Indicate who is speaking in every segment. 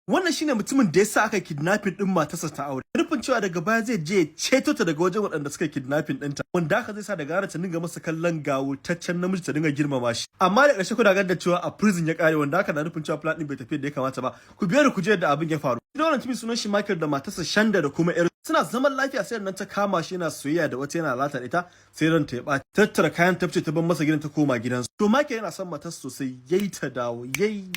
Speaker 1: Wannan shine mutumin da yasa aka kidnapping din matarsa ta aure. Nufin cewa daga baya zai je ceto ta daga wajen waɗanda suka kidnapping ɗinta. Wanda haka zai sa daga gara ta dinga masa kallon gawurtaccen namiji ta dinga girmama shi. Amma da ƙarshe kuna ganin da cewa a prison ya kare wanda haka na nufin cewa plan din bai tafi da ya kamata ba. Ku biyo da ku je da abin ya faru. Ina wannan mutumin sunan shi Michael da matarsa Shanda da kuma ƴar suna zaman lafiya sai nan ta kama shi yana soyayya da wata yana lalata ita sai ran ta ya ɓaci. Tattara kayan tafce ta bar masa gidan ta koma gidansu. To Michael yana son matarsa sosai yayi ta dawo yayi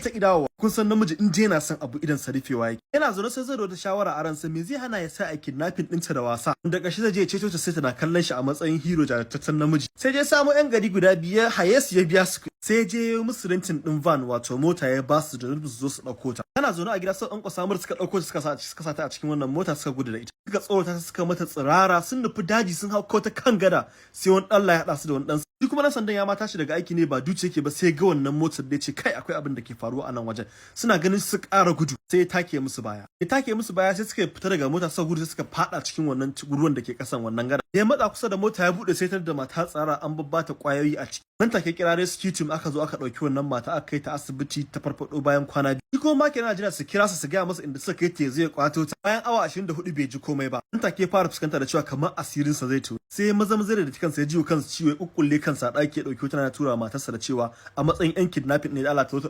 Speaker 1: ta kidawo. Kun san namiji in je yana son abu idan sa rufewa yake. Yana zaune sai zai da shawara a ransa me zai hana ya sa a kidnapping ɗinta da wasa. Da ƙarshe zai je ya ceto ta sai tana kallon shi a matsayin hero jajirtaccen namiji. Sai je samu ƴan gari guda biyar haye su ya biya su. Sai je musu rentin ɗin van wato mota ya ba su da nufin su zo su ɗauko ta. Tana zaune a gida sai an kwasa suka ɗauko ta suka sa ta a cikin wannan mota suka gudu da ita. Suka tsorata suka mata tsirara sun nufi daji sun hau ta kan gada sai wani ɗan ya haɗa su da wani ɗan. Shi kuma nan sandan ya ma tashi daga aiki ne ba duce yake ba sai ga wannan motar da ce kai akwai abin da ke faruwa a nan wajen. Suna ganin su ƙara gudu sai ya take musu baya. Ya take musu baya sai suka fita daga mota suka gudu sai suka fada cikin wannan ruwan da ke kasan wannan gada. Ya matsa kusa da mota ya bude sai tar da mata tsara an babbata kwayoyi a ciki. Nan take kira rescue team aka zo aka dauki wannan mata aka kai ta asibiti ta farfado bayan kwana biyu. Shi kuma Mike yana jira su kira su gaya masa inda suka kai ta zai kwato ta. Bayan awa 24 bai ji komai ba. Nan take fara fuskanta da cewa kamar asirin sa zai tuwo. Sai maza da kansa ya jiwo kansa ciwo ya kukkulle kansa a daki ya dauki tana tura matarsa da cewa a matsayin yan kidnapping ne da Allah ta zo ta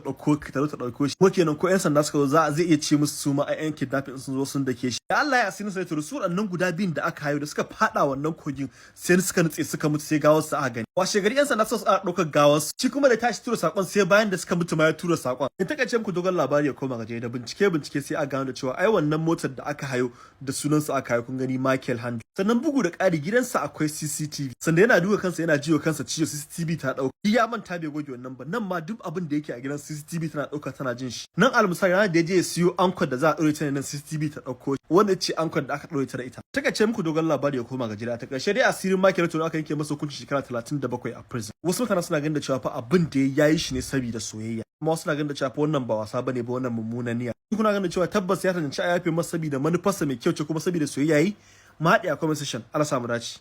Speaker 1: dauko shi. Ko kenan ko yan sanda suka zo zai iya ce musu su ma yan kidnapping sun zo sun dake shi. Da Allah ya asirin sa ya turu su waɗannan guda biyun da aka hayo da suka fada wannan kogin sai suka nutse suka mutu sai gawar su aka gani. Washe gari yan sanda suka ɗaukar gawar su. Shi kuma da tashi tura sakon sai bayan da suka mutu ma ya tura sakon. In takaice muku dogon labari ya koma gaje da bincike sai a gano da cewa ai wannan motar da aka hayo da sunan su aka hayo kun gani Michael Hand. Sannan bugu da ƙari gidansa akwai CCTV. Sanda yana duka kansa yana jiwo kansa ciwo CCTV ta dauka. Ya manta bai goge wannan ba. Nan ma duk abin da yake a gidan CCTV tana dauka tana jin shi. Nan almusari ranar da ya je ya siyo ankon da za a ɗaure ta nan CCTV ta dauko wanda ce ankon da aka ɗaure ta da ita. Takaice muku dogon labari ya koma gaje da ta ƙarshe dai asirin Michael to aka yanke masa hukunci shekara 37 a prison. Wasu mutane suna ganin da cewa fa abin da ya yi shi ne saboda soyayya. Kuma wasu suna ganin da cewa fa wannan ba wasa bane ba wannan mummunan niyya. Kuna ganin cewa tabbas ya tantance a yafe masa saboda manufarsa mai kyau ce kuma saboda soyayya yi. Ma haɗe a comment section. Allah samu dace.